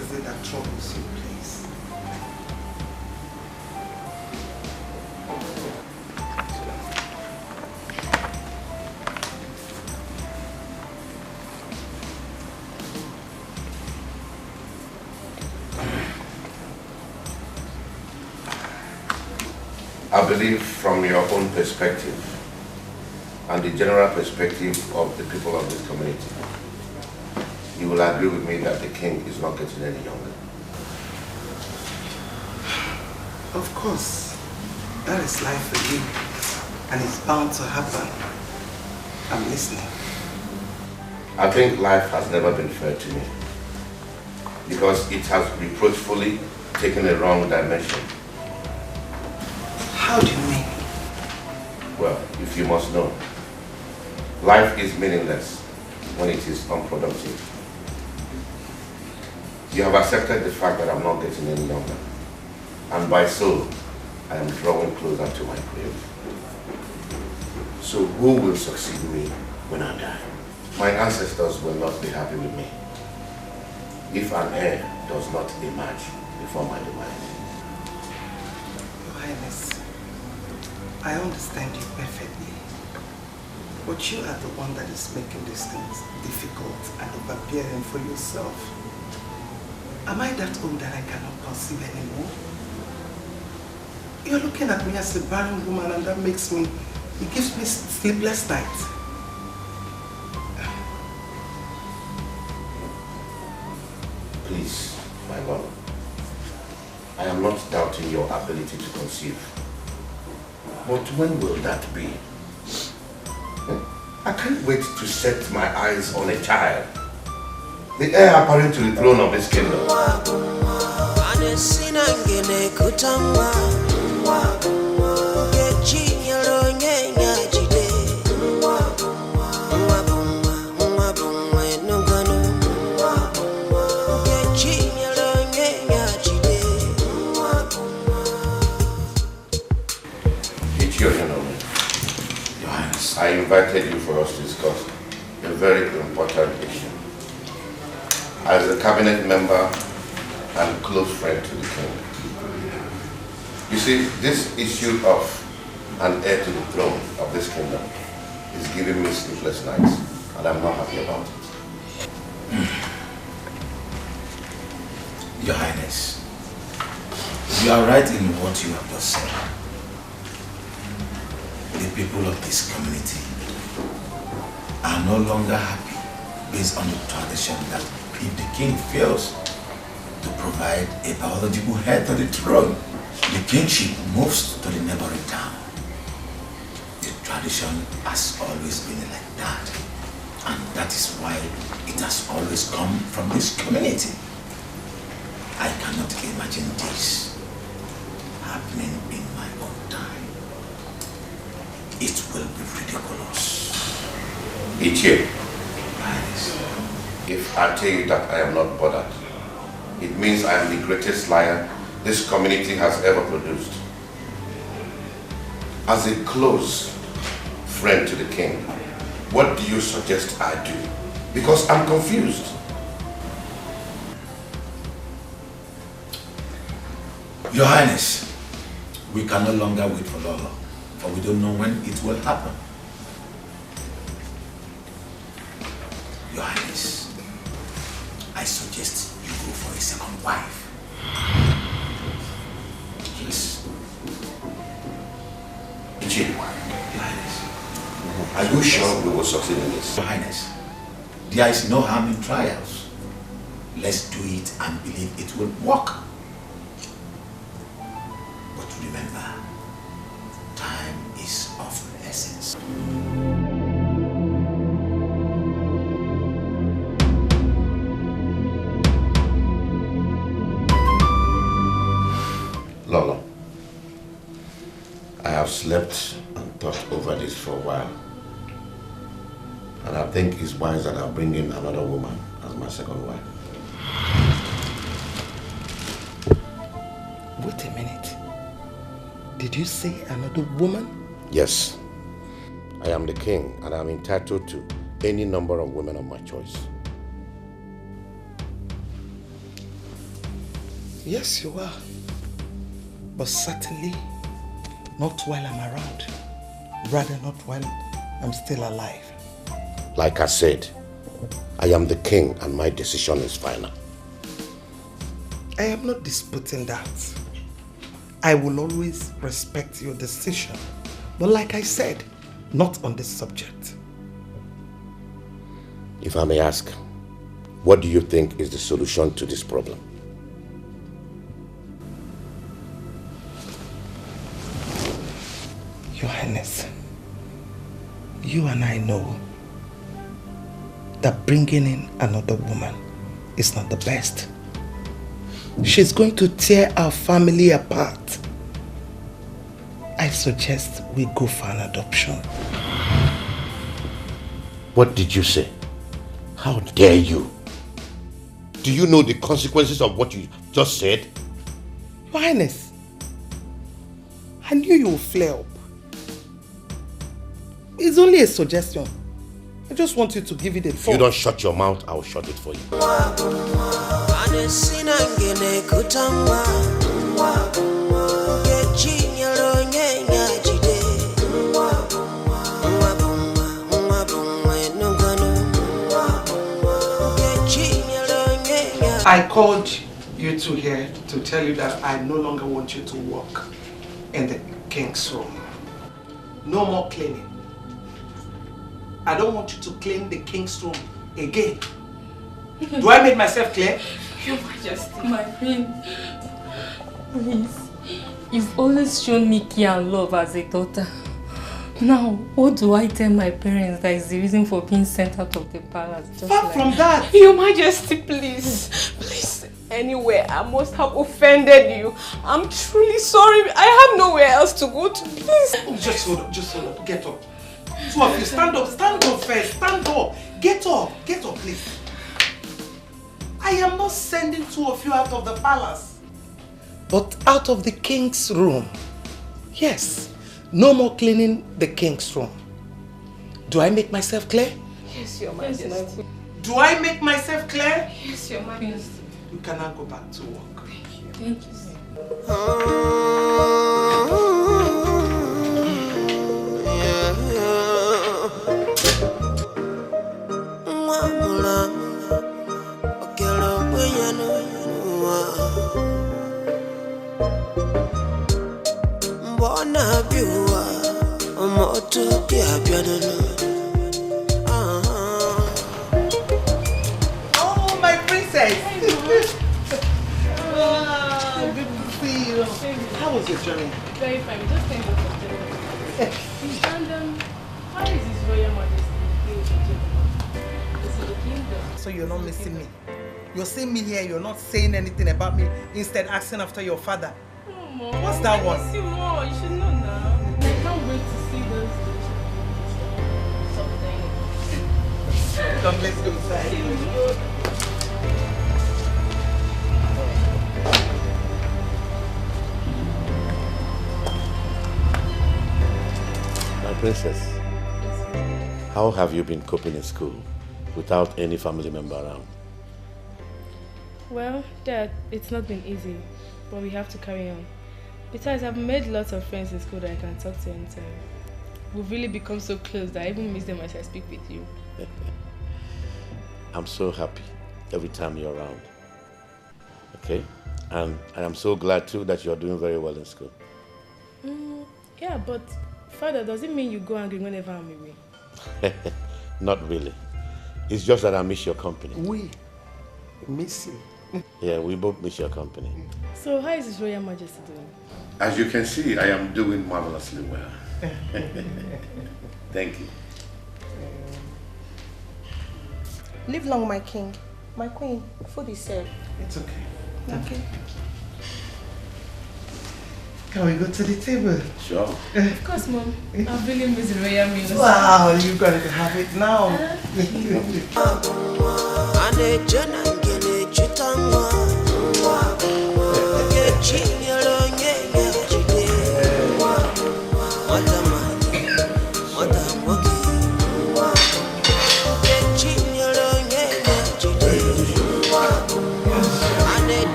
is it that troubles you, please? I believe from your own perspective and the general perspective of the people of this community, you will agree with me that the king is not getting any younger. Of course, that is life for you, and it's bound to happen. I'm listening. I think life has never been fair to me because it has reproachfully taken a wrong dimension. How do you mean? Well, if you must know, life is meaningless when it is unproductive. You have accepted the fact that I'm not getting any younger, and by so, I am drawing closer to my grave. So who will succeed me when I die? My ancestors will not be happy with me if an heir does not emerge before my demise. Your Highness, I understand you perfectly, but you are the one that is making these things difficult and overbearing for yourself. Am I that old that I cannot conceive anymore? You're looking at me as a barren woman, and that makes me, it gives me sleepless nights. Please, my lord, I am not doubting your ability to conceive. But when will that be? I can't wait to set my eyes on a child, the heir apparent to the throne of this kingdom. I invited you for us to discuss a very important issue. As a cabinet member and close friend to the king. You see, this issue of an heir to the throne of this kingdom is giving me sleepless nights, and I'm not happy about it. Your Highness, you are right in what you have just said. The people of this community are no longer happy based on the tradition that if the king fails to provide a biological heir to the throne, the kingship moves to the neighboring town. The tradition has always been like that, and that is why it has always come from this community. I cannot imagine this happening in my own time. It will be ridiculous. Ichie, if I tell you that I am not bothered, it means I am the greatest liar this community has ever produced. As a close friend to the king, what do you suggest I do? Because I'm confused. Your Highness, we can no longer wait for Lolo, for we don't know when it will happen. Your Highness, I suggest you go for a second wife. Yes. Your Highness, are you sure we will succeed in this? Your Highness, there is no harm in trials. Let's do it and believe it will work. But remember, time is of the essence. Lolo, I have slept and thought over this for a while. And I think it's wise that I'll bring in another woman as my second wife. Wait a minute. Did you say another woman? Yes. I am the king and I'm entitled to any number of women of my choice. Yes, you are. But certainly not while I'm around. Rather not while I'm still alive. Like I said, I am the king and my decision is final. I am not disputing that. I will always respect your decision. But like I said, not on this subject. If I may ask, what do you think is the solution to this problem? Your Highness, you and I know that bringing in another woman is not the best. She's going to tear our family apart. I suggest we go for an adoption. What did you say? How dare you? Do you know the consequences of what you just said? Your Highness, I knew you would flare up. It's only a suggestion. I just want you to give it a thought. If you don't shut your mouth, I'll shut it for you. I called you two here to tell you that I no longer want you to work in the king's room. No more cleaning. I don't want you to clean the king's room again. Do I make myself clear? Your Majesty, my queen, please. You've always shown me care and love as a daughter. Now, what do I tell my parents that is the reason for being sent out of the palace? Far from that. Your Majesty, please. Please. Anyway, I must have offended you. I'm truly sorry. I have nowhere else to go to. Please. Just hold up. Get up. Two of you, stand up first. Stand up. Get up, please. I am not sending two of you out of the palace, but out of the king's room. Yes, no more cleaning the king's room. Do I make myself clear? Yes, Your Majesty. Do I make myself clear? Yes, Your Majesty. You can now go back to work. Thank you. Thank you, sir. Oh, my princess! Oh, good to see you. How was your journey? Very fine. We just came back from Germany. And how is His Royal Majesty? This is the kingdom. So you're not missing me. You're seeing me here, you're not saying anything about me, instead asking after your father. Oh, Mom. What's that one? I miss you more. You should know now. I can't wait to see those something. Come, let's go inside. My princess, how have you been coping in school without any family member around? Well, Dad, it's not been easy, but we have to carry on. Besides, I've made lots of friends in school that I can talk to anytime. We've really become so close that I even miss them as I speak with you. I'm so happy every time you're around. Okay? And I am so glad too that you're doing very well in school. Yeah, but Father, does it mean you go angry whenever I'm away? Not really. It's just that I miss your company. We miss you. Yeah, we both miss your company. So how is His Royal Majesty doing? As you can see, I am doing marvelously well. Thank you. Live long, my king. My queen, food is served. It's okay. Okay. Can we go to the table? Sure. Of course, Mom. I've really missed the royal meal. Wow, you got to have it now.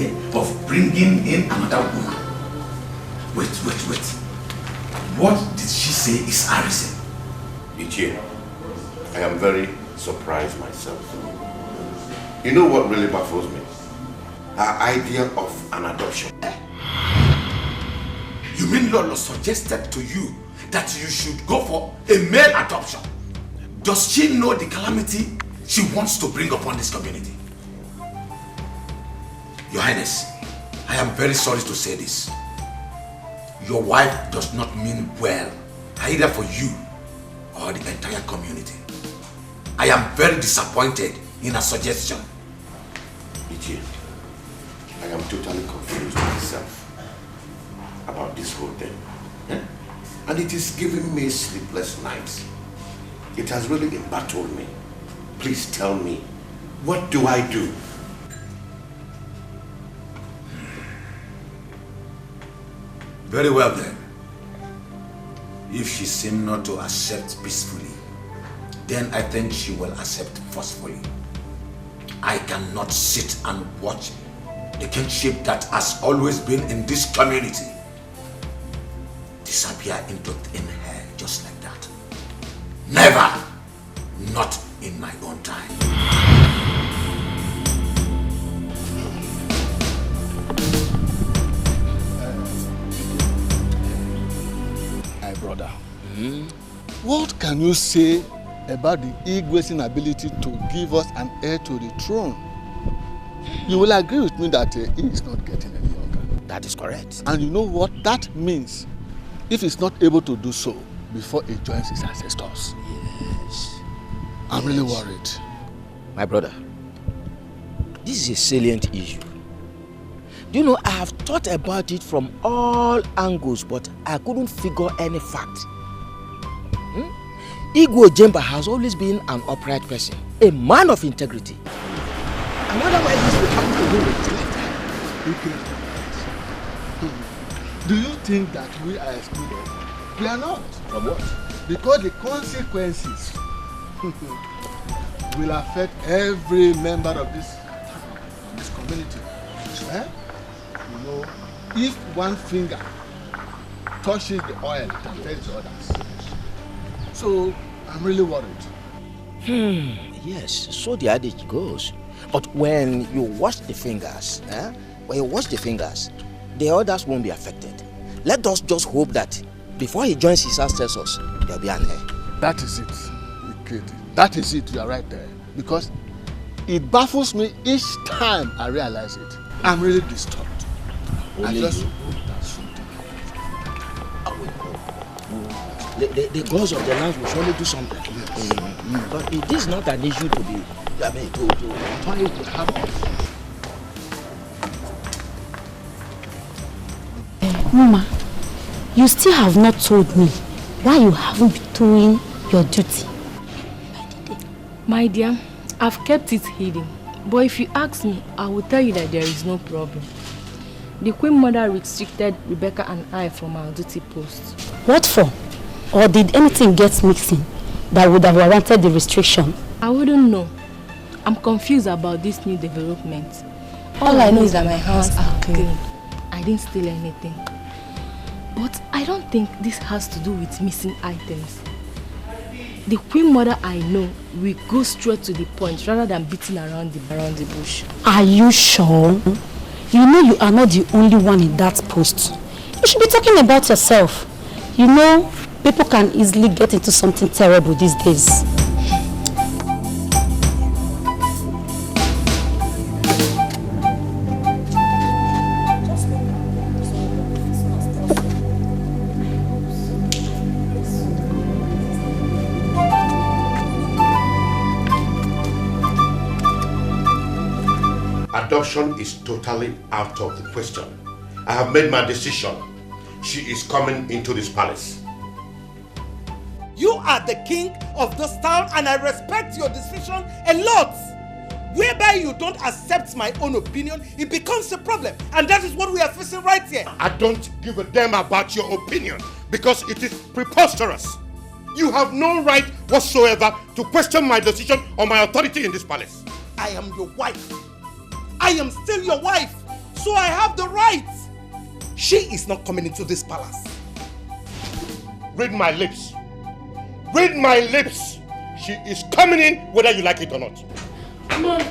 idea of bringing in another woman. Wait. What did she say is arson? Ichie, I am very surprised myself. You know what really baffles me? Her idea of an adoption. You mean Lolo suggested to you that you should go for a male adoption? Does she know the calamity she wants to bring upon this community? Your Highness, I am very sorry to say this. Your wife does not mean well, either for you or the entire community. I am very disappointed in her suggestion. Ichie, I am totally confused myself about this whole thing. Yeah? And it is giving me sleepless nights. It has really embattled me. Please tell me, what do I do? Very well then. If she seems not to accept peacefully, then I think she will accept forcefully. I cannot sit and watch the kinship that has always been in this community disappear into thin air just like that. Never! Not in my own time. My brother, what can you say about the Igwe's inability to give us an heir to the throne? You will agree with me that he is not getting any younger. That is correct. And you know what that means if he's not able to do so before he joins his ancestors? Yes. I'm really worried. My brother, this is a salient issue. Do you know, I have thought about it from all angles, but I couldn't figure any fact. Igwe Jemba has always been an upright person, a man of integrity. And otherwise this would happen to him in his lifetime. Do you think that we are excluded? We are not. From what? Because the consequences will affect every member of this community. Eh? You know, if one finger touches the oil, it affects the others. So, I'm really worried. Yes, so the adage goes. But when you wash the fingers, the others won't be affected. Let us just hope that before he joins his ancestors, there'll be an heir. That is it, Ikedi. That is it, you are right there. Because it baffles me each time I realize it. I'm really disturbed. I just hope that something happens. The gods of the land will surely do something. Yes. But it is not an issue to be, to have. Mama, you still have not told me why you haven't been doing your duty. My dear, I've kept it hidden. But if you ask me, I will tell you that there is no problem. The Queen Mother restricted Rebecca and I from our duty post. What for? Or did anything get mixing that would have warranted the restriction? I wouldn't know. I'm confused about this new development. All I know is that my hands are clean. I didn't steal anything. But I don't think this has to do with missing items. The Queen Mother I know will go straight to the point rather than beating around the bush. Are you sure? You know you are not the only one in that post. You should be talking about yourself. You know, people can easily get into something terrible these days. Adoption is totally out of the question. I have made my decision. She is coming into this palace. You are the king of this town and I respect your decision a lot. Whereby you don't accept my own opinion, it becomes a problem. And that is what we are facing right here. I don't give a damn about your opinion because it is preposterous. You have no right whatsoever to question my decision or my authority in this palace. I am your wife. I am still your wife. so I have the right. She is not coming into this palace. Read my lips. Read my lips. She is coming in whether you like it or not. Mom,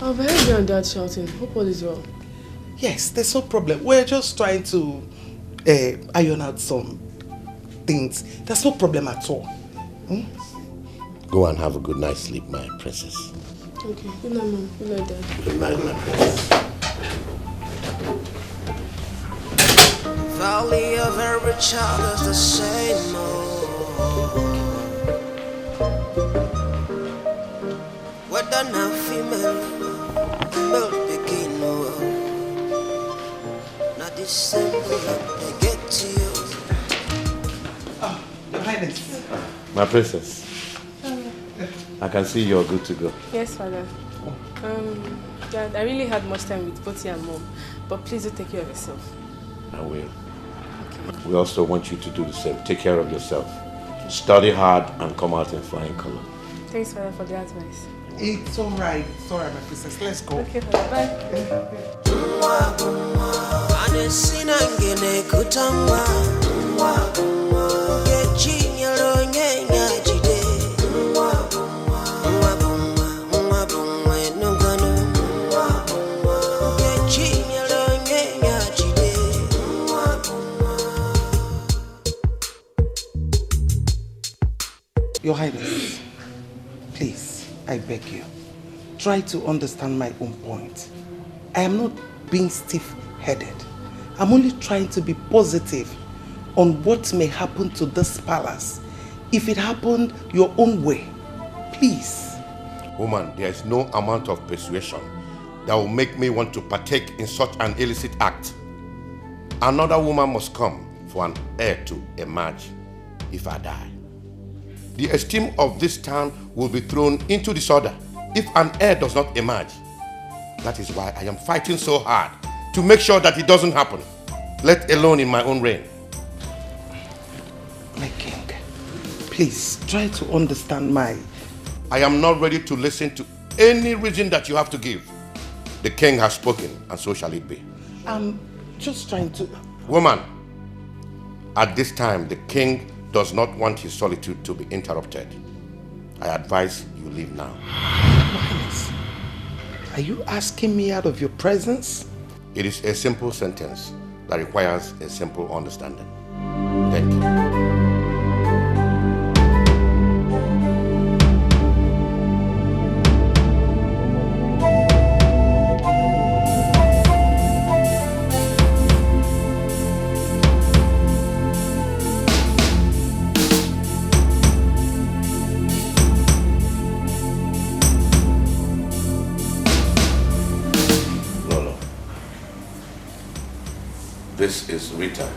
I've heard you and Dad shouting. Hope all is well. Yes, there's no problem. We're just trying to iron out some things. There's no problem at all. Go and have a good night's sleep, my princess. Okay, good night, Mom. Good night, Dad. Good night, my princess. Valley of every child is the same. Whether now female, male begin. Not the same they get to you. Oh, Your Highness. My princess. I can see you're good to go. Yes, Father. Dad, I really had much time with both you and Mom, but please do take care of yourself. I will. Okay. We also want you to do the same. Take care of yourself. Study hard and come out in flying color. Thanks, Father, for the advice. It's alright. It's alright, my princess. Let's go. Okay, Father. Bye. Your Highness, please, I beg you, try to understand my own point. I am not being stiff-headed. I'm only trying to be positive on what may happen to this palace if it happened your own way. Please. Woman, there is no amount of persuasion that will make me want to partake in such an illicit act. Another woman must come for an heir to emerge if I die. The esteem of this town will be thrown into disorder if an heir does not emerge. That is why I am fighting so hard to make sure that it doesn't happen, let alone in my own reign. My king, please try to understand my... I am not ready to listen to any reason that you have to give. The king has spoken, and so shall it be. I'm just trying to... Woman, at this time, the king does not want his solitude to be interrupted. I advise you leave now. Highness, are you asking me out of your presence? It is a simple sentence that requires a simple understanding. Thank you. This is Rita,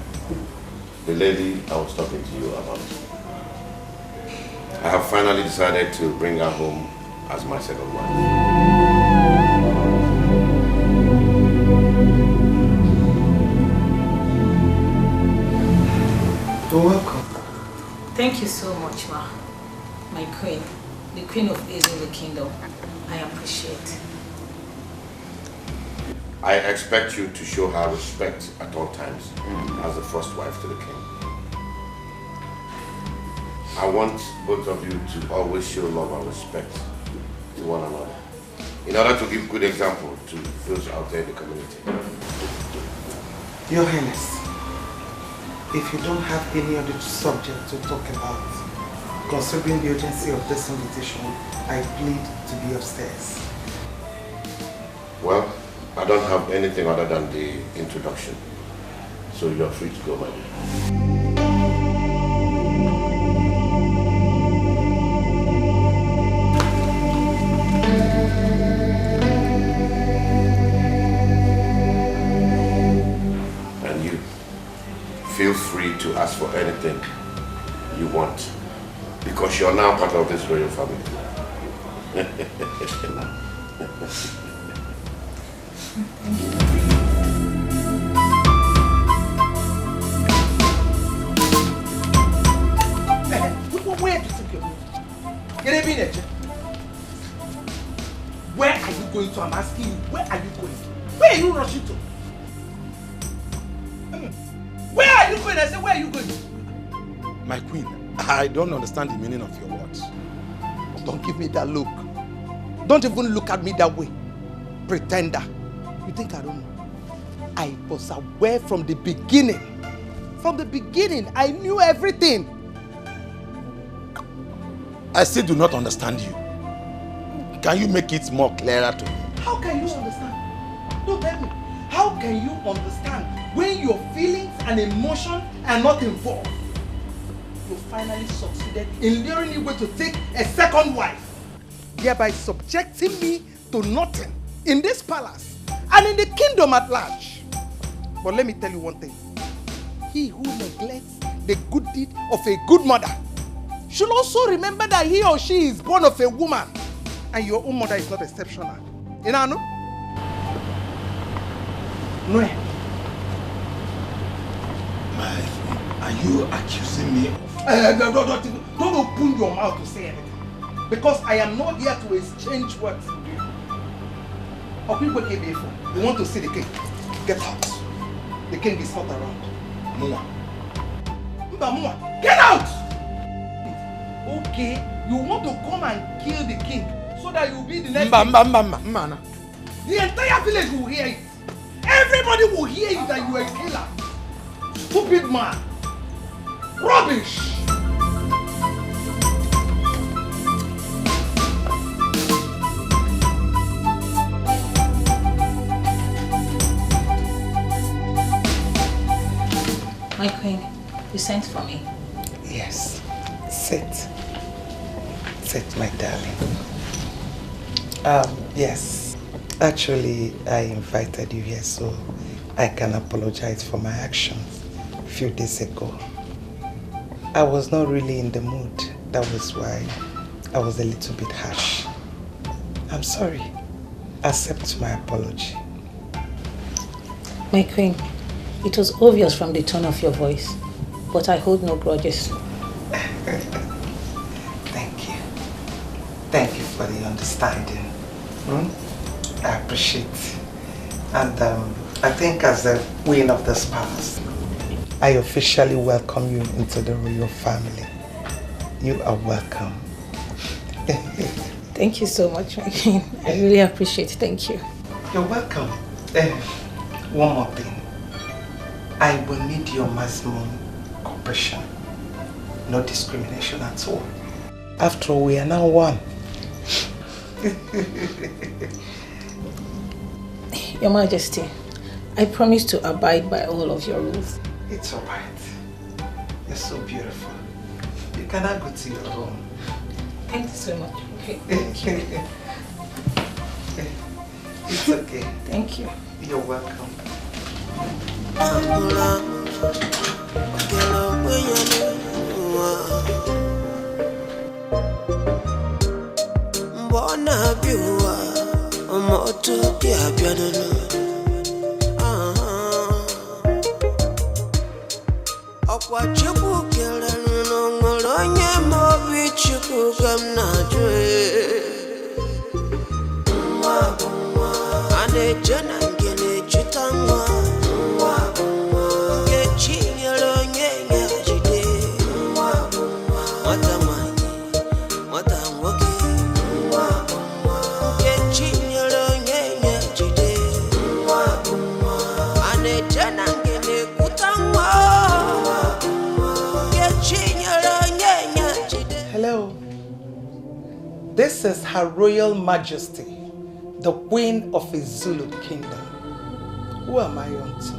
the lady I was talking to you about. I have finally decided to bring her home as my second wife. You're welcome. Thank you so much, Ma. My queen, the queen of Israel, the kingdom. I appreciate. I expect you to show her respect at all times as the first wife to the king. I want both of you to always show love and respect to one another in order to give good example to those out there in the community. Your Highness, if you don't have any other subject to talk about, considering the urgency of this invitation, I plead to be upstairs. Well, I don't have anything other than the introduction, so you're free to go, my dear. And you, feel free to ask for anything you want, because you're now part of this royal family. Where do you think you're going? Where are you going to? I'm asking you, where are you going? Where are you rushing to? and I say, where are you going? My queen, I don't understand the meaning of your words. Don't give me that look. Don't even look at me that way. Pretender. You think I don't know? I was aware from the beginning. From the beginning, I knew everything. I still do not understand you. Can you make it more clearer to me? How can you understand? Don't tell me. How can you understand when your feelings and emotions are not involved? You finally succeeded in luring Ibeh to take a second wife, thereby subjecting me to nothing in this palace and in the kingdom at large. But let me tell you one thing. He who neglects the good deed of a good mother should also remember that he or she is born of a woman, and your own mother is not exceptional. You know? No. Are you accusing me of... Don't open your mouth to say anything. Because I am not here to exchange words with you. Or people came here for. You want to see the king. Get out. The king is not around. Mua. Get out! Okay, you want to come and kill the king so that you'll be the next king. The entire village will hear it. Everybody will hear you that you are a killer. Stupid man. Rubbish. My queen, you sent for me. Yes. Sit. Sit, my darling. Yes. Actually, I invited you here so I can apologize for my actions a few days ago. I was not really in the mood. That was why I was a little bit harsh. I'm sorry. Accept my apology. My queen, it was obvious from the tone of your voice, but I hold no grudges. Thank you. Thank you for the understanding. I appreciate it. And I think as the queen of this palace, I officially welcome you into the royal family. You are welcome. Thank you so much, my queen. I really appreciate it. Thank you. You're welcome. One more thing. I will need your maximum cooperation. No discrimination at all. After all, we are now one. Your Majesty, I promise to abide by all of your rules. It's all right. You're so beautiful. You can now go to your room. Thank you so much. Okay. Thank you. It's okay. Thank you. You're welcome. Mbona biwa moto kia piano Akachukwu kele ngolonye mobi chukwu gamnajwe Ane jana ngene chutangwa Hello. This is Her Royal Majesty, the Queen of the Zulu Kingdom. Who am I on to?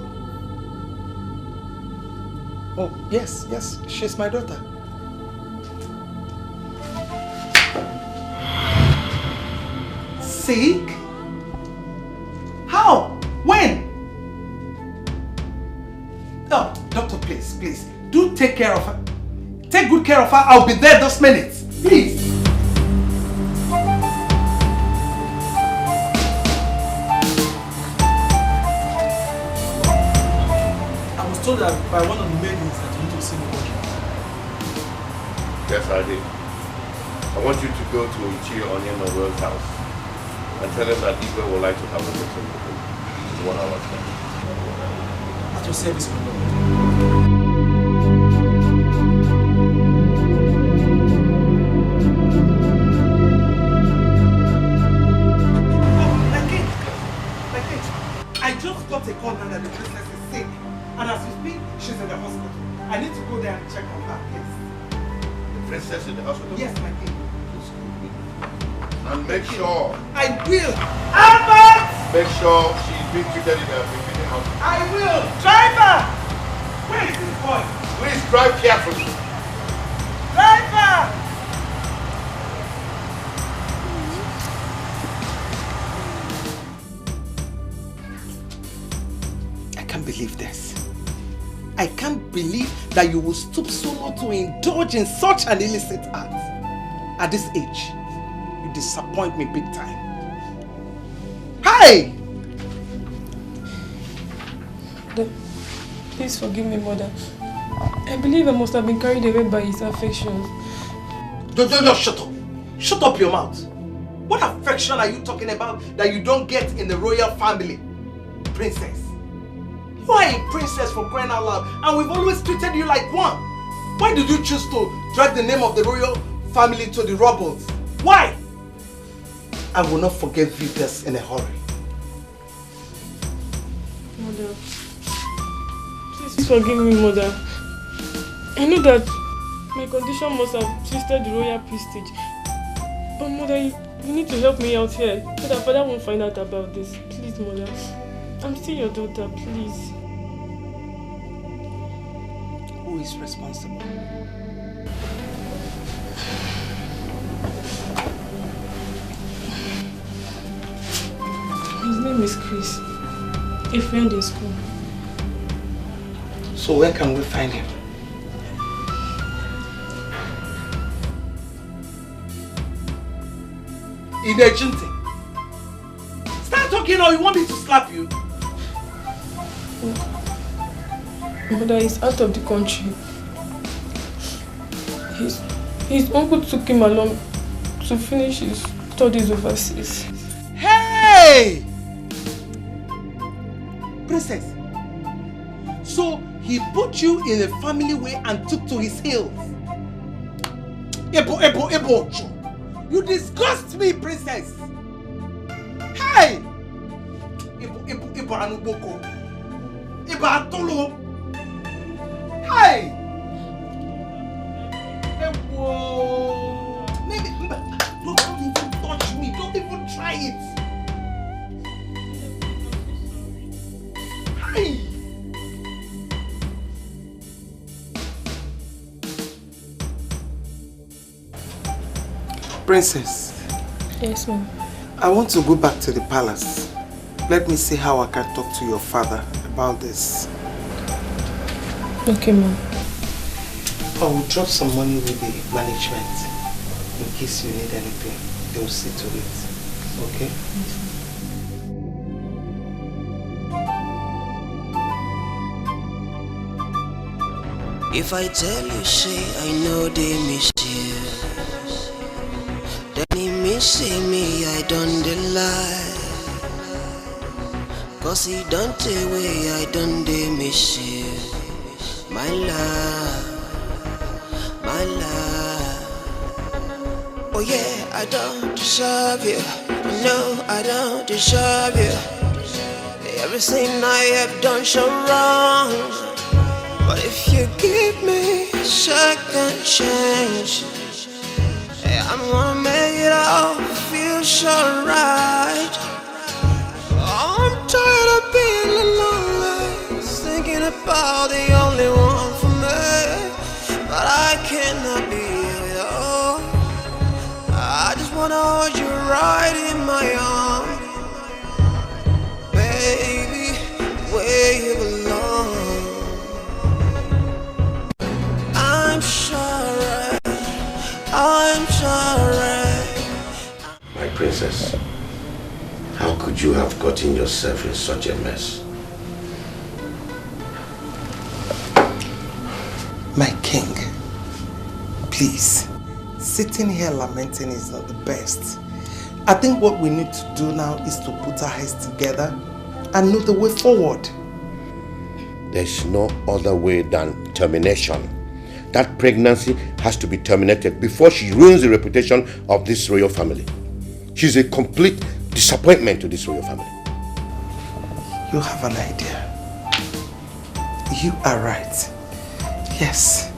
Oh, yes, she's my daughter. Sick? How? When? Oh, doctor, please, do take care of her. Take good care of her. I'll be there those minutes. Please. I was told that by one of the maidens that you need to see me working. Yes, I did. I want you to go to Ichie Onyeme's house and tell him that Ibeh would like to have a meeting with him. This is 1 hour time. At your service, my lord. understand that the princess is sick. And as we speak, she's in the hospital. I need to go there and check on her, yes. The princess in the hospital? Yes, my king. And make sure. I will. Albert! Make sure she's being treated in the hospital. I will. Driver! Where is this boy? Please drive carefully. Driver! I can't believe this. I can't believe that you will stoop so low to indulge in such an illicit act. At this age, you disappoint me big time. Hi! Please forgive me, mother. I believe I must have been carried away by his affections. Don't shut up. Shut up your mouth. What affection are you talking about that you don't get in the royal family? Princess. You are a princess for crying out loud, and we've always treated you like one. Why did you choose to drag the name of the royal family to the rubble? Why? I will not forgive you this in a hurry. Mother, please forgive me, mother. I know that my condition must have twisted the royal prestige. But mother, you need to help me out here so that father won't find out about this. Please, mother. I'm still your daughter, please. Who is responsible? His name is Chris, a friend in school. So where can we find him? In Ejinti. Start talking or you want me to slap you? Mother is out of the country. His uncle took him along to finish his studies overseas. Hey! Princess, so he put you in a family way and took to his heels. Ebo. You disgust me, princess. Hey! Ebo anuboko. Ebo atolo. Hey! Ebo. Maybe, don't even touch me. Don't even try it. Hey! Princess. Yes, ma'am. I want to go back to the palace. Let me see how I can talk to your father about this. Okay, ma'am. I will drop some money with the management in case you need anything. They will see to it. Okay? Yes. If I tell you, say I know they miss you, then he miss me, I don't lie. Cause he don't take away, I don't miss you. My love, my love. Oh yeah, I don't deserve you. No, I don't deserve you. Everything I have done so wrong. But if you give me a second chance, hey, I'm gonna make it all feel so right. I'm tired of being alone, thinking about the only one for me. But I cannot be it all. I just wanna hold you right in my arms, baby, where you belong. I'm sorry. My princess, how could you have gotten yourself in such a mess? My king, please, sitting here lamenting is not the best. I think what we need to do now is to put our heads together and know the way forward. There's no other way than termination. That pregnancy has to be terminated before she ruins the reputation of this royal family. She's a complete disappointment to this royal family. You have an idea. You are right. Yes,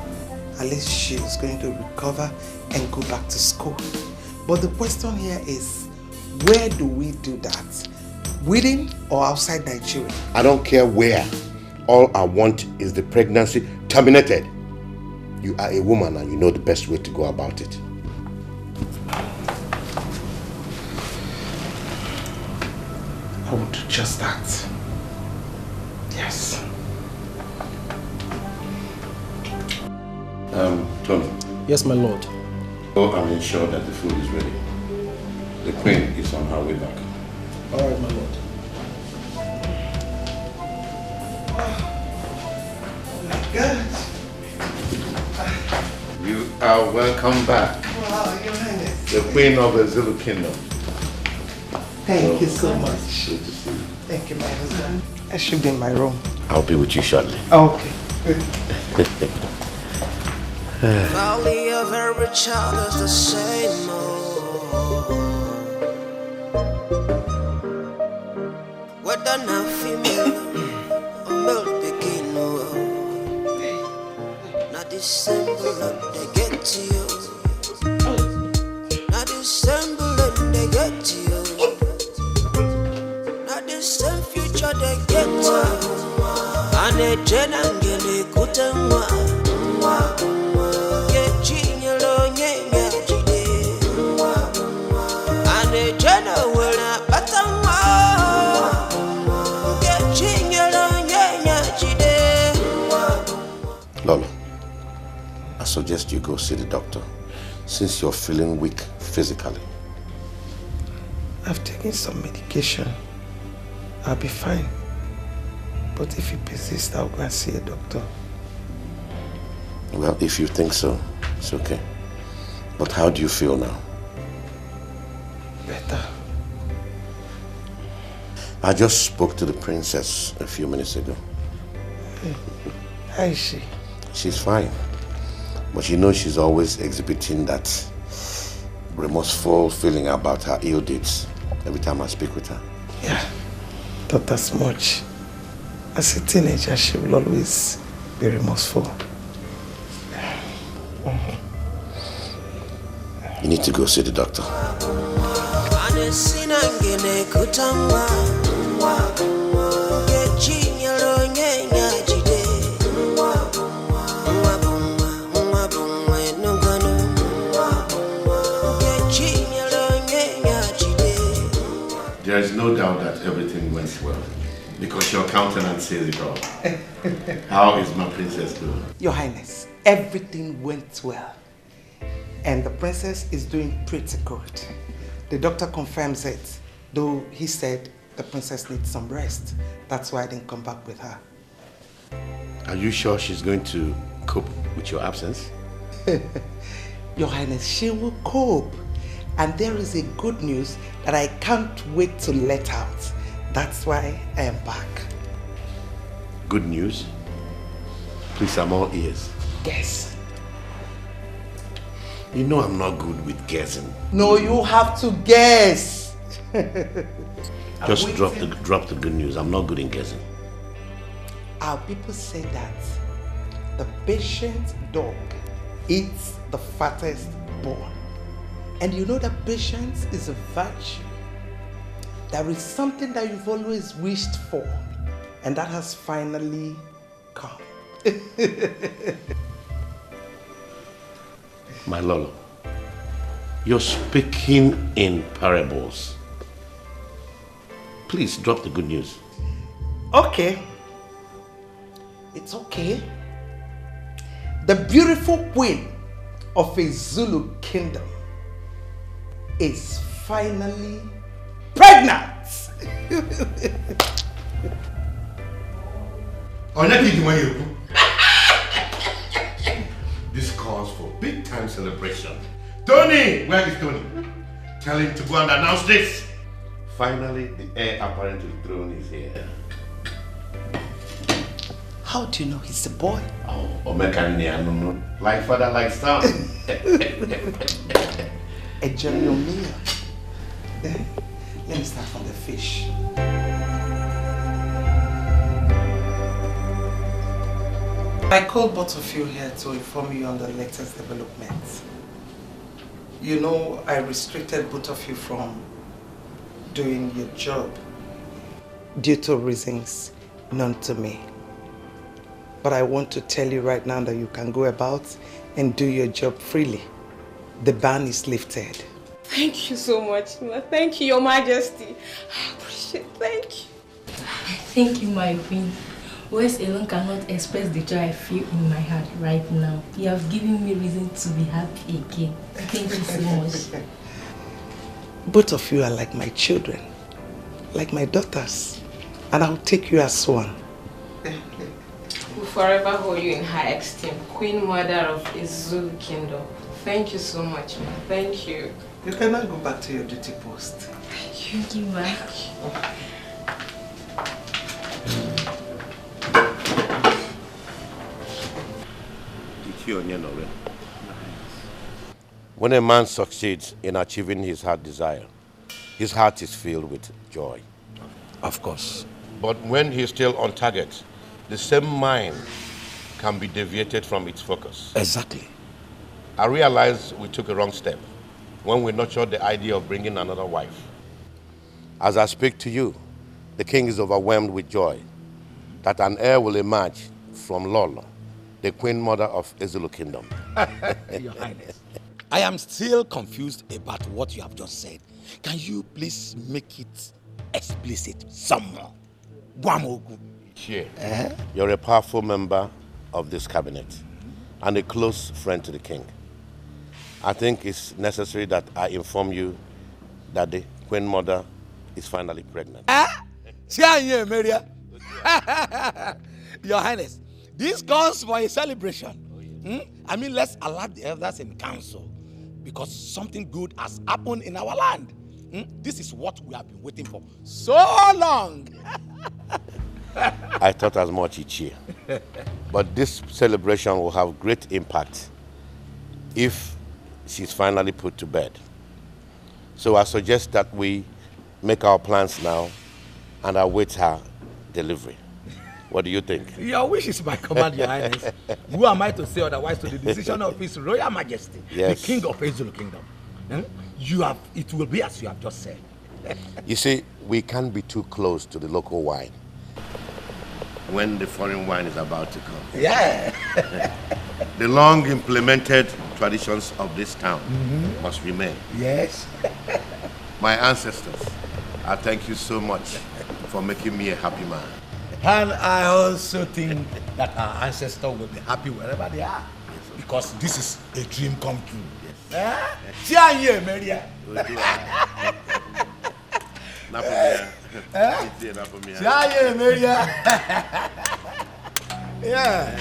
at least she is going to recover and go back to school. But the question here is, where do we do that? Within or outside Nigeria? I don't care where. All I want is the pregnancy terminated. You are a woman and you know the best way to go about it. I will do just that. Yes. Tony. Yes, my lord. Oh, I'm ensure that the food is ready. The queen is on her way back. All right, my lord. Oh my God. You are welcome back. Wow, Your Highness. The queen of the Zulu kingdom. Thank you so much. Good to see you. Thank you, my husband. I should be in my room. I'll be with you shortly. Okay. Valley of every child is the same. Whether not female or male begin, not the symbol they get to you. Not the symbol they get to you. Not the same future they get to you. And they generally couldn't Lolo, I suggest you go see the doctor since you're feeling weak physically. I've taken some medication. I'll be fine. But if you persist, I'll go and see a doctor. Well, if you think so, it's okay. But how do you feel now? Better. I just spoke to the princess a few minutes ago. How is she? She's fine. But you know she's always exhibiting that remorseful feeling about her ill deeds every time I speak with her. Yeah, not as much. As a teenager, she will always be remorseful. You need to go see the doctor. There is no doubt that everything went well, because your countenance says it all. How is my princess doing? Your Highness, everything went well. And the princess is doing pretty good. The doctor confirms it, though he said the princess needs some rest. That's why I didn't come back with her. Are you sure she's going to cope with your absence? Your Highness, she will cope. And there is a good news that I can't wait to let out. That's why I am back. Good news? Please, I'm all ears. Guess. You know I'm not good with guessing. No, you have to guess. Just drop the good news. I'm not good in guessing. Our people say that the patient dog eats the fattest bone. And you know that patience is a virtue. There is something that you've always wished for, and that has finally come. My Lolo, you're speaking in parables. Please drop the good news. Okay. It's okay. The beautiful queen of a Zulu kingdom is finally pregnant. This calls for big time celebration. Tony! Where is Tony? Tell him to go and announce this. Finally, the heir apparent to the throne is here. How do you know he's a boy? Oh, Omekania, like father, like son. A general meal. Then, let me start from the fish. I called both of you here to inform you on the latest developments. You know, I restricted both of you from doing your job due to reasons known to me. But I want to tell you right now that you can go about and do your job freely. The ban is lifted. Thank you so much, Ma. Thank you, Your Majesty. I appreciate it. Thank you. Thank you, my queen. Words alone cannot express the joy I feel in my heart right now. You have given me reason to be happy again. Thank you so much. Both of you are like my children, like my daughters, and I'll take you as one. We'll forever hold you in high esteem, Queen Mother of Izulu Kingdom. Thank you so much, Ma. Thank you. You can now go back to your duty post. Thank you, Ma. When a man succeeds in achieving his heart desire, his heart is filled with joy. Of course. But when he's still on target, the same mind can be deviated from its focus. Exactly. I realized we took a wrong step when we nurtured the idea of bringing another wife. As I speak to you, the king is overwhelmed with joy that an heir will emerge from Lolo, the queen mother of Izulu Kingdom. Your Highness, I am still confused about what you have just said. Can you please make it explicit some more? Guamogu. Sure. You're a powerful member of this cabinet and a close friend to the king. I think it's necessary that I inform you that the queen mother is finally pregnant. Your Highness, this calls for a celebration. I mean, let's alert the elders in council because something good has happened in our land. This is what we have been waiting for so long. I thought as much each year. But this celebration will have great impact if she's finally put to bed. So I suggest that we make our plans now and await her delivery. What do you think? Your wish is my command, Your Highness. Who am I to say otherwise to the decision of His Royal Majesty, Yes. the King of Izulu Kingdom? It will be as you have just said. You see, we can't be too close to the local wine when the foreign wine is about to come. Yeah. The long implemented traditions of this town must remain. Yes. My ancestors, I thank you so much for making me a happy man. And I also think that our ancestors will be happy wherever they are. Because this is a dream come true. Yes. Yeah.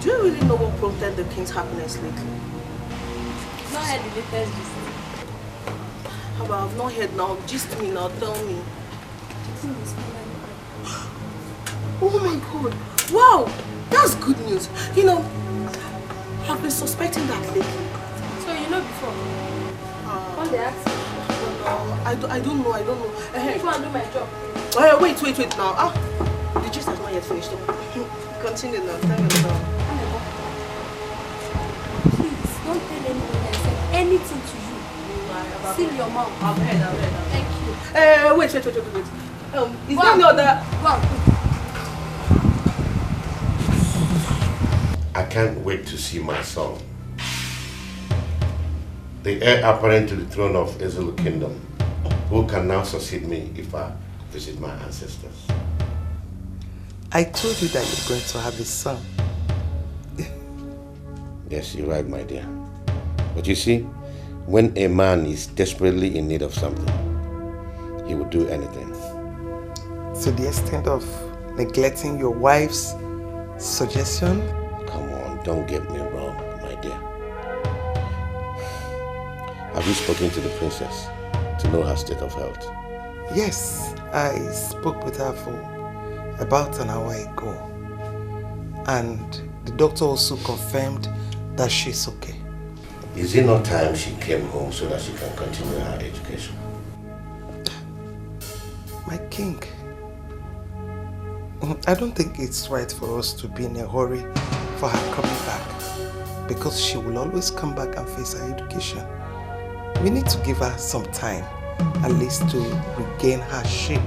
Do you really know what prompted the king's happiness lately? Not heard the latest gist. How about I've not heard now? Gist me now, tell me. Oh my god. Wow! That's good news. You know, I've been suspecting that lately. So you know before? When they ask you? No, I don't know. If you want to do my job. Wait now. The gist has not yet finished. Continue now. Tell me about it. Please, don't tell anyone I said anything to you. Seal your mouth. I've heard. Thank you. Wait. Is there no other... I can't wait to see my son, the heir apparent to the throne of Izulu Kingdom, who can now succeed me if I visit my ancestors. I told you that you're going to have a son. Yes, you're right, my dear. But you see, when a man is desperately in need of something, he will do anything. To the extent of neglecting your wife's suggestion? Come on, don't get me wrong, my dear. Have you spoken to the princess to know her state of health? Yes, I spoke with her for about an hour ago. And the doctor also confirmed that she's okay. Is it not time she came home so that she can continue her education? My king, I don't think it's right for us to be in a hurry for her coming back, because she will always come back and face her education. We need to give her some time, at least to regain her shape,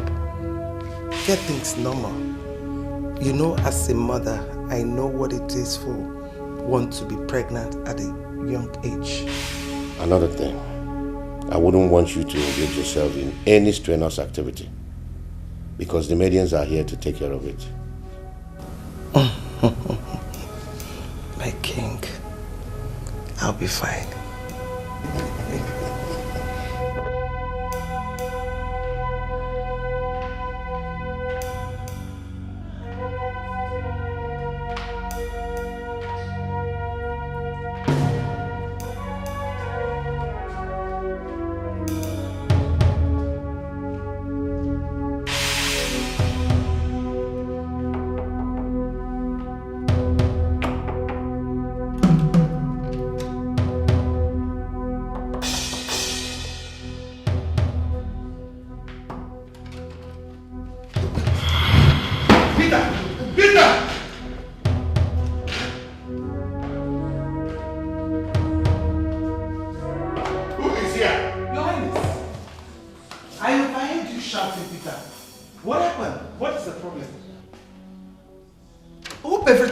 get things normal. You know, as a mother, I know what it is for one to be pregnant at a young age. Another thing, I wouldn't want you to engage yourself in any strenuous activity, because the medians are here to take care of it. My king, I'll be fine.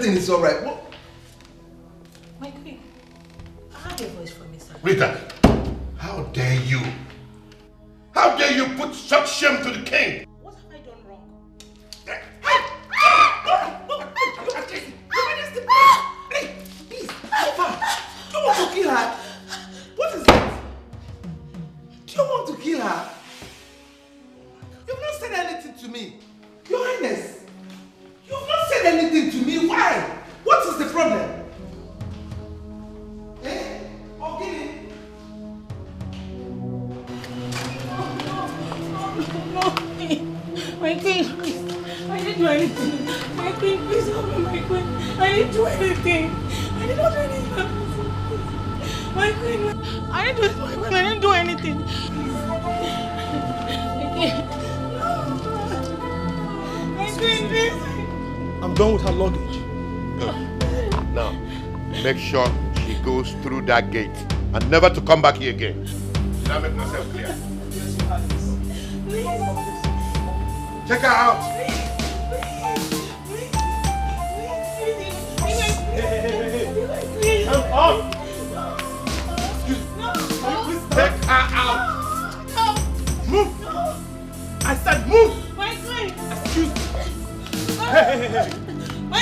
It's all right. What? My queen, I heard a voice from inside. Rita, how dare you? How dare you put such shame to the king? What have I done wrong? Please, how far? Do you want to kill her? What is that? Do you want to kill her? You've not said anything to me. Your Highness, you've not said anything to me. Why? What is the problem? Eh? Okoli? My queen, please. I didn't do anything. My queen, please help me, my queen. I didn't do anything. I did not do anything. My queen, I didn't do it, my queen. I didn't do anything. My queen, please. I'm done with her luggage. Now, make sure she goes through that gate and never to come back here again. Did I make myself clear? Check her out. Come on. Take her out. Move. I said move. My queen. Excuse me. Hey.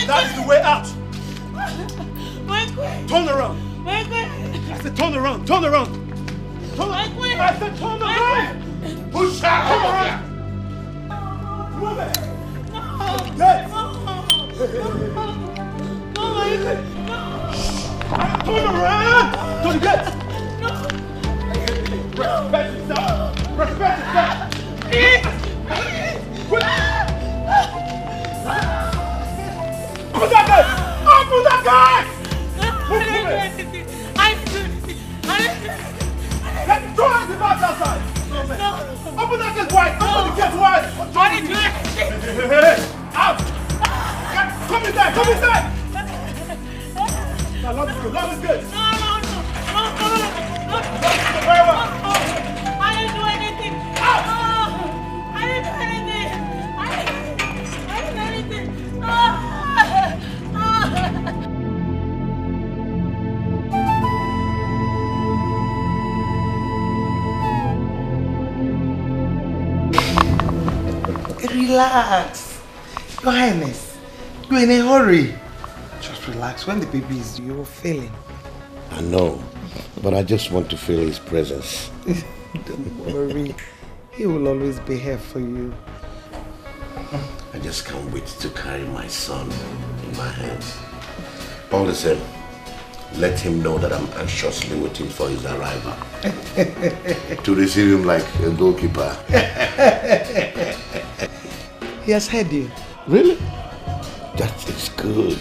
That is the way out. My queen. Turn around. My queen. I said turn around. Turn around. Turn My queen. I said turn around. Push her over here. Move it. No. Yes. No, my queen. No. Turn around. To the gate. Respect yourself. Respect yourself. Open that gate! Open that gate! I didn't do anything. I didn't do anything. Let's throw the back outside. No. Open that gate wide. Open the gate wide. I didn't do anything. Hey! Out! Come inside. Come inside. Now, love is good. Love is good. No. Very well. I didn't do anything. Out! I didn't do anything. I didn't do anything. Relax. Your Highness, you're in a hurry. Just relax. When the baby is due, you're failing. I know, but I just want to feel his presence. Don't worry. He will always be here for you. I just can't wait to carry my son in my hands. All the same, let him know that I'm anxiously waiting for his arrival. To receive him like a goalkeeper. He has heard you. Really? That is good.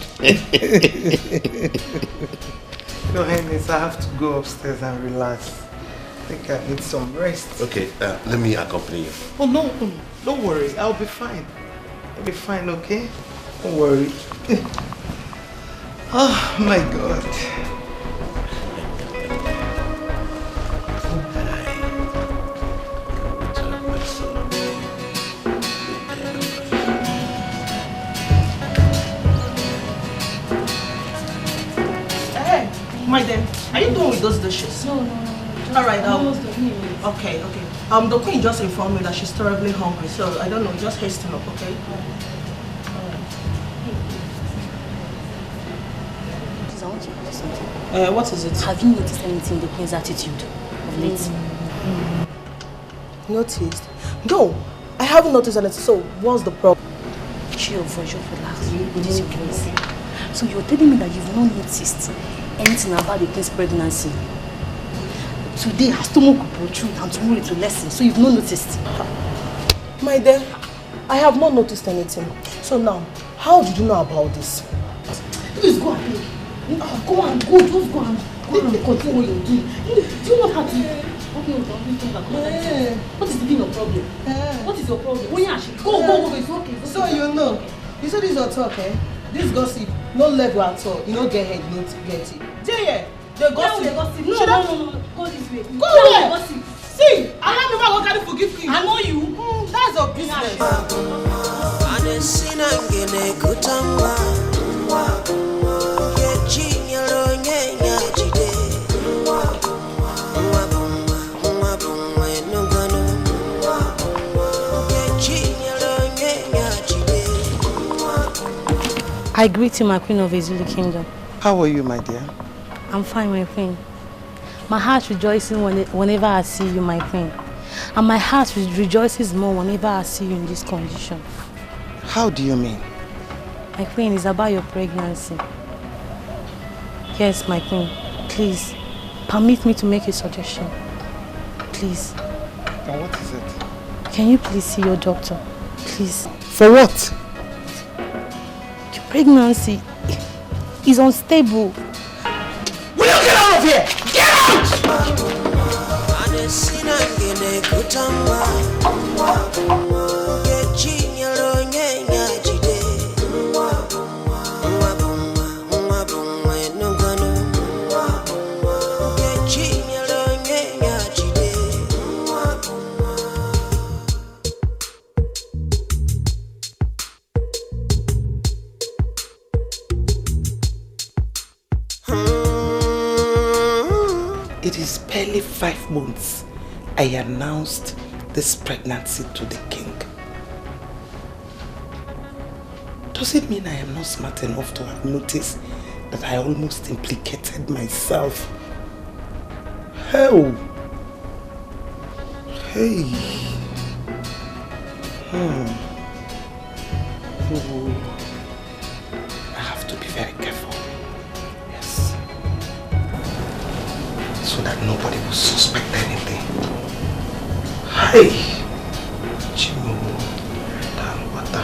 Your Highness, I have to go upstairs and relax. I think I need some rest. Okay, let me accompany you. Oh, no, don't worry. I'll be fine. I'll be fine, okay? Don't worry. Oh, my God. My dear, are you done with those dishes? No. Alright, okay. The queen just informed me that she's terribly hungry, so I don't know, just hasten up, okay? Please, I want to ask you something. What is it? Have you noticed anything in the queen's attitude of late? Noticed? No, I haven't noticed anything, so what's the problem? Chill, relax. This is your case. So you're telling me that you've not noticed anything about the queen's pregnancy? Today her stomach will protrude and tomorrow it will lessen, so you've not noticed? My dear, I have not noticed anything. So now, how did you know about this? Please go and play. Just go and continue what you're doing. Do you not have to? Okay, what is the being of problem? What is your problem? Go, it's okay. So you know, you said this is your talk, eh? This gossip, no level at all. You don't get head, you don't get it. Yeah, the gossip. No, go this way. Go where? Gossip. See, I'm not going to forgive you. I know you. That's your business. I greet you, my queen of Zulu kingdom. How are you, my dear? I'm fine, my queen. My heart rejoices whenever I see you, my queen. And my heart rejoices more whenever I see you in this condition. How do you mean? My queen, it's about your pregnancy. Yes, my queen. Please, permit me to make a suggestion. Please. And what is it? Can you please see your doctor? Please. For what? Your pregnancy is unstable. Will you get out of here? Get out! It is barely 5 months I announced this pregnancy to the king. Does it mean I am not smart enough to have noticed that I almost implicated myself? Hell! Hey! Oh. I have to be very careful. Yes. So that nobody will suspect anything. Hey! Chimo. Dalwata.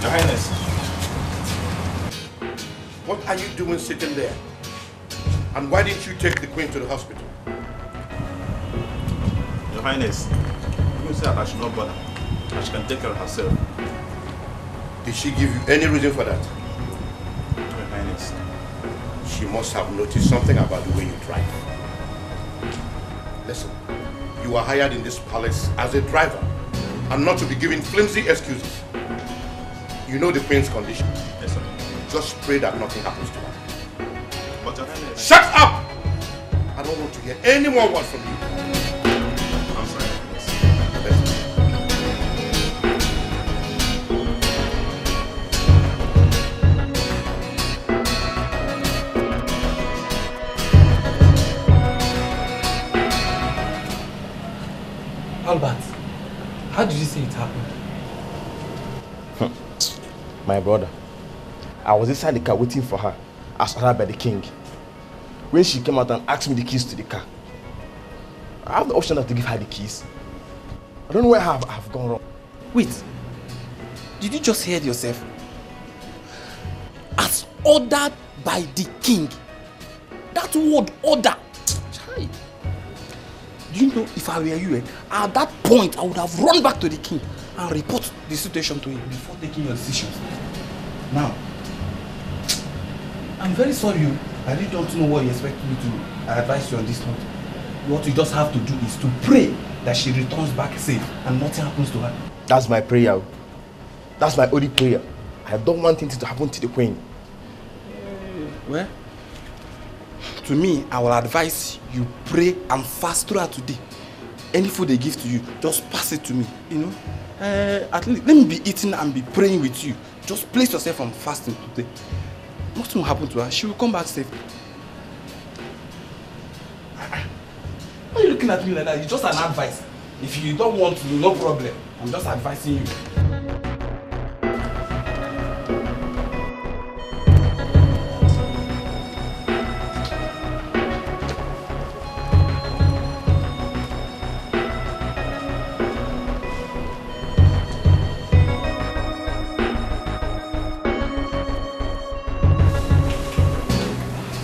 Your Highness. What are you doing sitting there? And why didn't you take the Queen to the hospital? Your Highness, you said I should not bother. She can take care of herself. Did she give you any reason for that? Your Highness. She must have noticed something about the way you drive. Listen, you are hired in this palace as a driver and not to be given flimsy excuses. You know the Queen's condition. Yes, sir. Just pray that nothing happens to her. But Your Highness... Shut up! I don't want to hear any more words from you. I'm sorry, Your Highness. How did you say it happened? My brother, I was inside the car waiting for her, as ordered by the king. When she came out and asked me the keys to the car, I have the option to give her the keys. I don't know where I have gone wrong. Wait, did you just hear yourself? As ordered by the king. That word order. Chai. Do you know, if I were you, at that point I would have run back to the king and report the situation to him before taking your decisions. Now, I'm very sorry, I really don't know what you expect me to advise you on this note. What you just have to do is to pray that she returns back safe and nothing happens to her. That's my prayer. That's my only prayer. I don't want anything to happen to the queen. Well, to me, I will advise you pray and fast throughout today. Any food they give to you, just pass it to me, you know. At least let me be eating and be praying with you. Just place yourself on fasting today. Nothing will happen to her. She will come back safe. Why are you looking at me like that? It's just an advice. If you don't want to, no problem. I'm just advising you.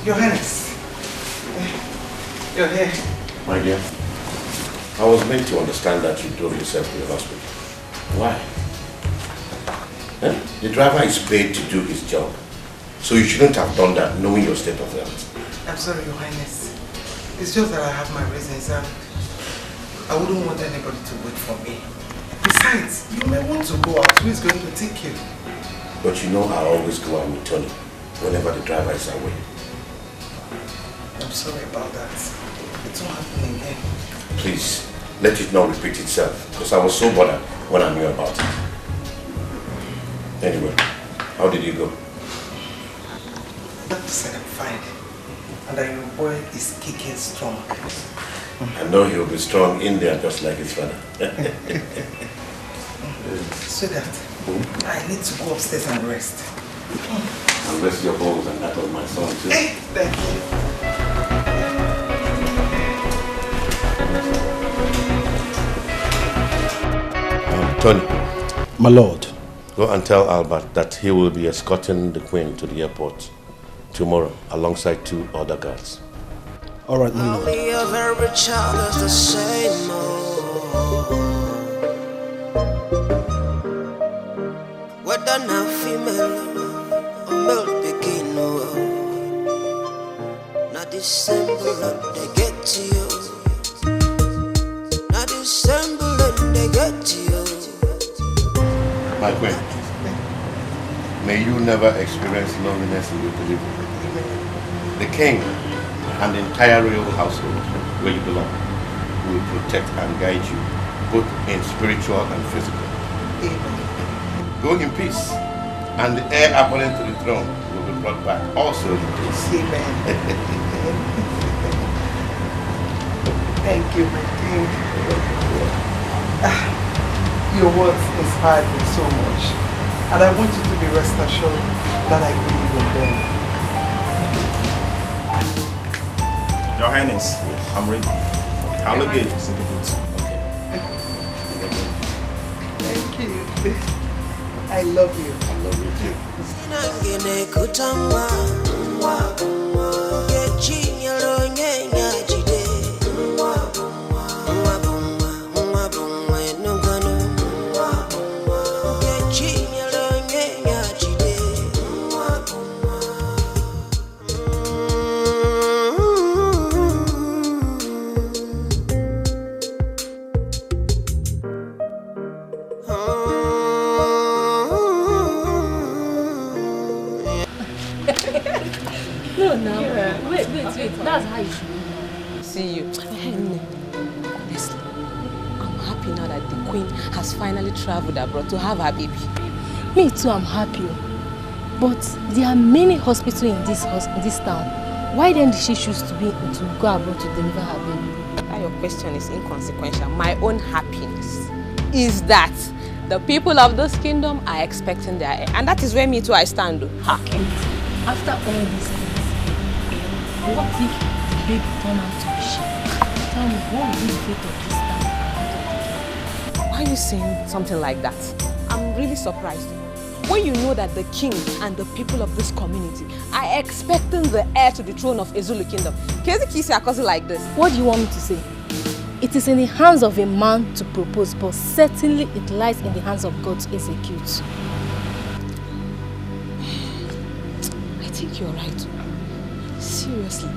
Your Highness. Your hair. My dear, I was meant to understand that you drove yourself to the hospital. Why? The driver is paid to do his job. So you shouldn't have done that knowing your state of health. I'm sorry, Your Highness. It's just that I have my reasons and I wouldn't want anybody to wait for me. Besides, you may want to go out. Who is going to take you? But you know I always go out with Tony whenever the driver is away. I'm sorry about that. It's not happening again. Please, let it not repeat itself, because I was so bothered when I knew about it. Anyway, how did you go? Doctor said I'm fine. And that your boy is kicking strong. I know he'll be strong in there just like his father. Sweetheart, I need to go upstairs and rest. And rest your bones and that of my son too. Hey, thank you. Tony. My lord. Go and tell Albert that he will be escorting the Queen to the airport tomorrow alongside 2 other guards. All right, my lord. Only of every child is the same. Whether now female or male begin, not December they get to you. Not December they get to you. My Queen, may you never experience loneliness in your delivery. The King and the entire royal household where you belong will protect and guide you both in spiritual and physical. Go in peace, and the heir apparent to the throne will be brought back also in peace. Amen. Thank you, my king. Your words inspired me so much, and I want you to be rest assured that I believe in them. Your Highness, I'm ready. I'll look at you. Thank you. I love you. I love you too. That's how you should see you. Honestly, I'm happy now that the queen has finally traveled abroad to have her baby. Me too, I'm happy. But there are many hospitals in this town. Why then did she choose to go abroad to deliver her baby? That your question is inconsequential. My own happiness. is that the people of this kingdom are expecting their heir. And that is where me too I stand. After all these things, what if the baby turn out to be she? Tell me, what will be the fate of this town? Why are you saying something like that? I'm really surprised. When you know that the king and the people of this community are expecting the heir to the throne of Ezulu kingdom, can you kiss your cousin like this? What do you want me to say? It is in the hands of a man to propose, but certainly it lies in the hands of God to execute. I think you're right. Seriously,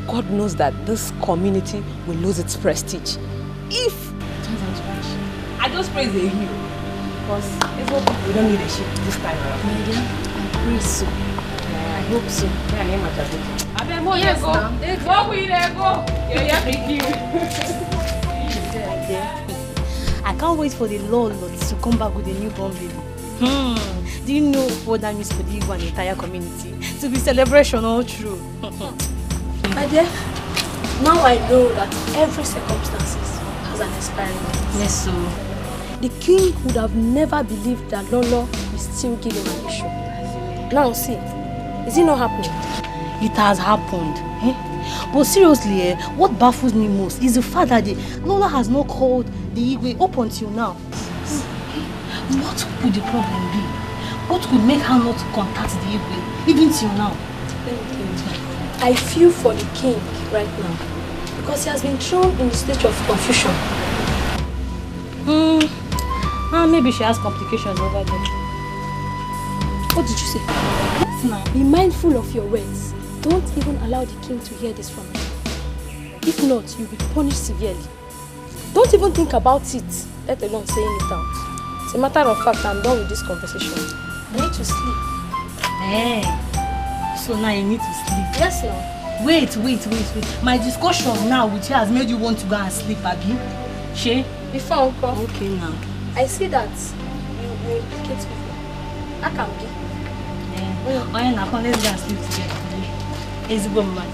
God knows that this community will lose its prestige if it turns out to be she. I just praise the hero because it's what we don't need a ship this time around. My dear, I pray so. I hope so. Yes, I can't wait for the Lord to come back with a newborn baby. Do you know what that means for the Igbo and the entire community? To be celebration all through. My dear, now I know that every circumstances has an expiry date. Yes, so the king would have never believed that Lolo will still give him an issue. Now see, is it not happening? it has happened. But seriously, what baffles me most is the fact that Lola has not called the Igwe up until now. What could the problem be? What could make her not contact the Igwe even till now? I feel for the king right now because he has been thrown in a state of confusion. Maybe she has complications over there. What did you say? Be mindful of your words. Don't even allow the king to hear this from you. If not, you'll be punished severely. Don't even think about it, let alone saying it out. As a matter of fact, I'm done with this conversation. I need to sleep. So now you need to sleep? Yes, now. Wait. My discussion now with you has made you want to go and sleep, Abi? She? Before, Uncle. Okay, now. I see that you implicate people. I can be. Now let's go and sleep together. It's a good man.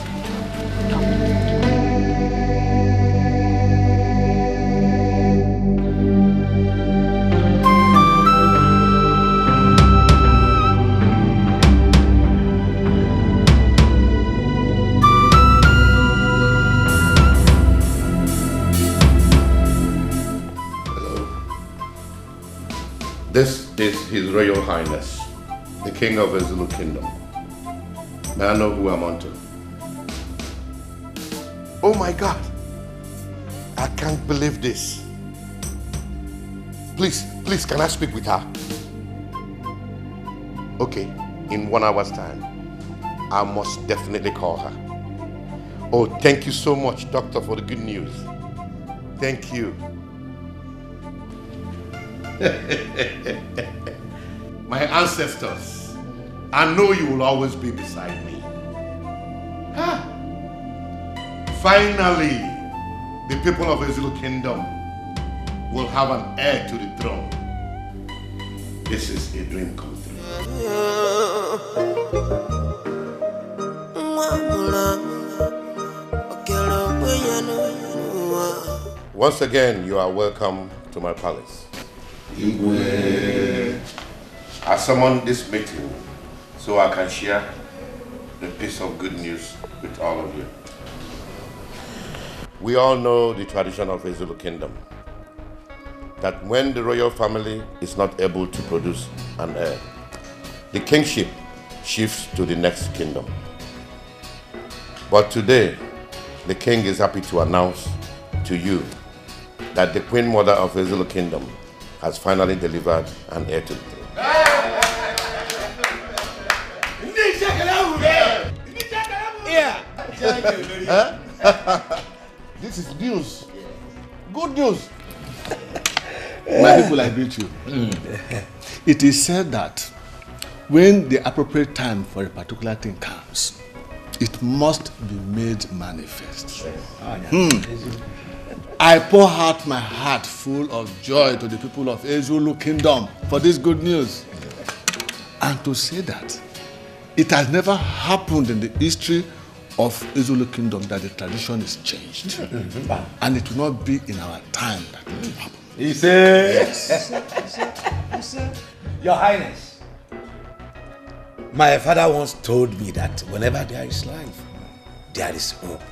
This is His Royal Highness, the King of the Zulu Kingdom. May I know who I'm on to? Oh my God! I can't believe this. Please, can I speak with her? Okay, in 1 hour's time, I must definitely call her. Oh, thank you so much, Doctor, for the good news. Thank you. My ancestors, I know you will always be beside me. Finally, the people of the Zulu Kingdom will have an heir to the throne. This is a dream come true. Once again, you are welcome to my palace. I summoned this meeting so I can share the piece of good news with all of you. We all know the tradition of the Zulu Kingdom, that when the royal family is not able to produce an heir, the kingship shifts to the next kingdom. But today, the king is happy to announce to you that the Queen Mother of the Zulu Kingdom has finally delivered an heir to the throne. This is news. Good news. My people, I greet you. It is said that when the appropriate time for a particular thing comes, it must be made manifest. I pour out my heart full of joy to the people of Ezulu Kingdom for this good news. And to say that it has never happened in the history of Ezulu Kingdom that the tradition is changed. And it will not be in our time that it will happen. He said, Yes. Your Highness, my father once told me that whenever there is life, there is hope.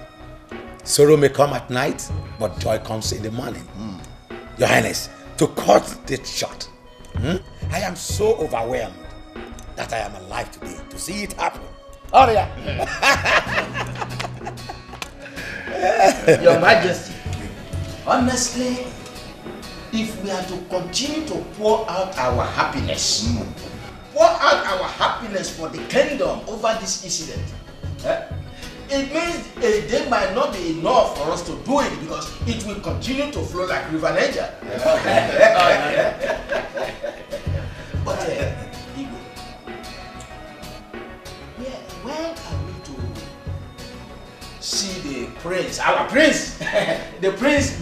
Sorrow may come at night, but joy comes in the morning. Your Highness, to cut this short, I am so overwhelmed that I am alive today to see it happen. Oh yeah. Your Majesty, honestly, if we are to continue to pour out our happiness, for the kingdom over this incident, it means a day might not be enough for us to do it because it will continue to flow like River Niger. But Igwe, when are we to see the prince, our prince, the prince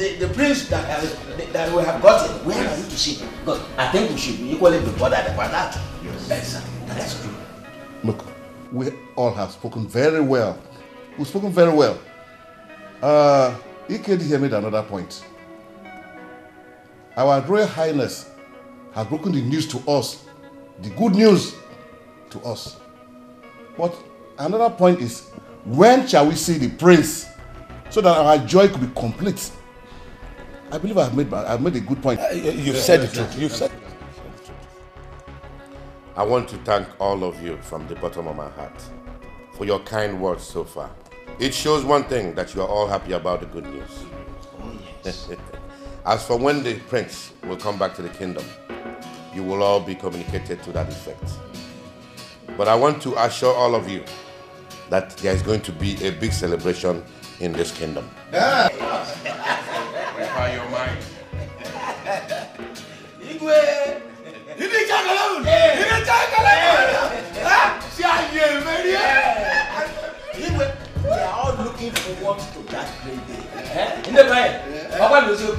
that we have gotten? When are we to see him? Because I think we should be equally be bothered about that. Yes, that's true. Look, we all have spoken very well. We've spoken very well. EKD here made another point. Our Royal Highness has broken the news to us, the good news to us. But another point is, when shall we see the prince so that our joy could be complete? I believe I've made a good point. You've said the truth. You've said it. I want to thank all of you from the bottom of my heart for your kind words so far. It shows one thing, that you are all happy about the good news. Oh, yes. As for when the prince will come back to the kingdom, you will all be communicated to that effect. But I want to assure all of you that there is going to be a big celebration in this kingdom. Prepare your mind. Igwe! We are all looking forward to that great day. In the way, Papa knows you.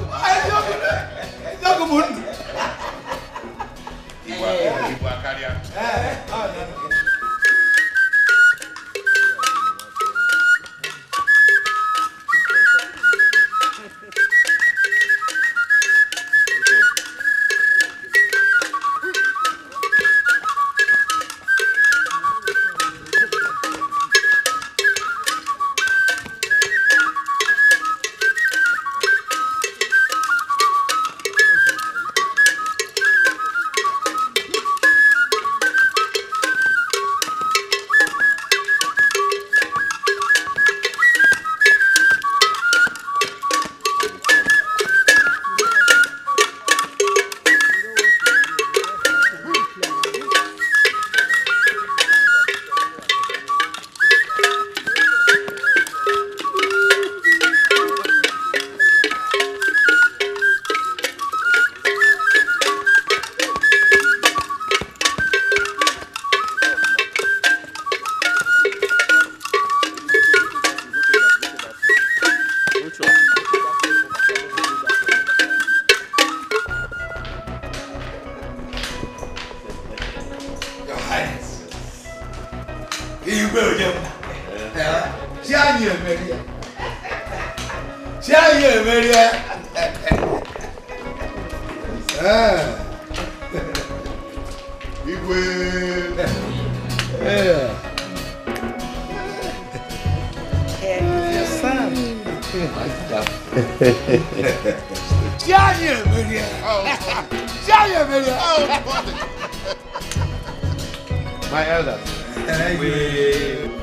My elders,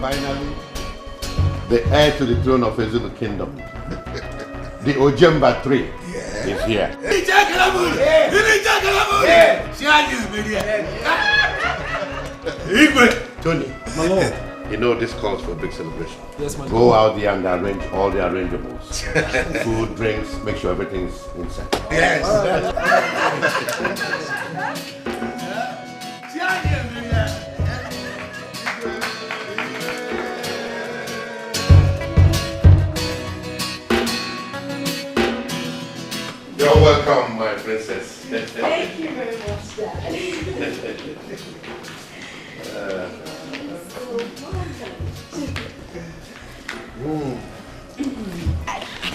finally, the heir to the throne of Ezulu Kingdom, the Ojemba 3, is here. Tony, you know this calls for a big celebration. Yes, my Go out there and arrange all the arrangeables. Food, drinks, make sure everything's inside. Yes. You're welcome, my princess. Thank you very much, Dad.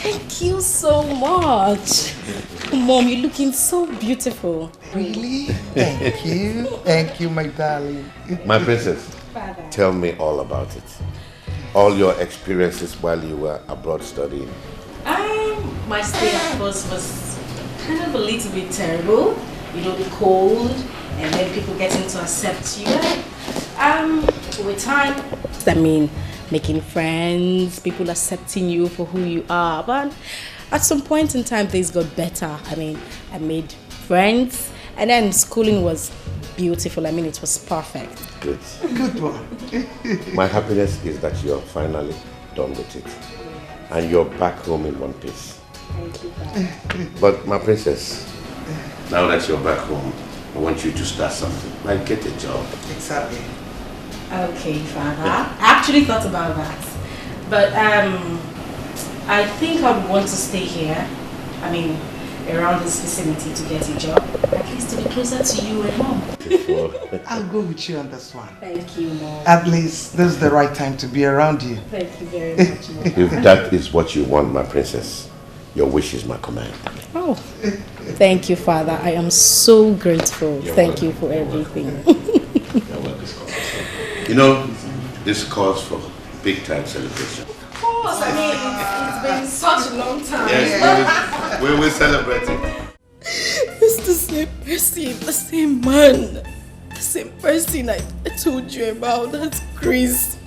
Thank you so much. Mom, you're looking so beautiful. Really? Thank you. Thank you, my darling. My princess, Father. tell me all about it. All your experiences while you were abroad studying. My stay, of course, was kind of a little bit terrible. You know, the cold, and then people getting to accept you. With time, I mean, making friends, people accepting you for who you are. But at some point in time, things got better. I mean, I made friends, and then schooling was beautiful. I mean, it was perfect. Good. Good one. My happiness is that you're finally done with it. And you're back home in one piece. Thank you, Father. But my princess, now that you're back home, I want you to start something. Like get a job. Exactly. Okay, Father. I actually thought about that. But I think I would want to stay here. I mean, around this vicinity to get a job. At least to be closer to you and Mom. I'll go with you on this one. Thank you, Mom. At least this is the right time to be around you. Thank you very much, Mom. If that is what you want, my princess, your wish is my command. Oh, thank you, Father. I am so grateful. Thank you for everything. You're welcome. You know, this calls for big time celebration. Of course, I mean, it's been such a long time. Yes, we will celebrate it. It's the same person, the same man, the same person I told you about. That's Chris.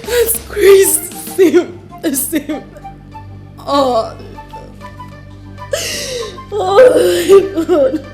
That's Chris. The same. Oh my God.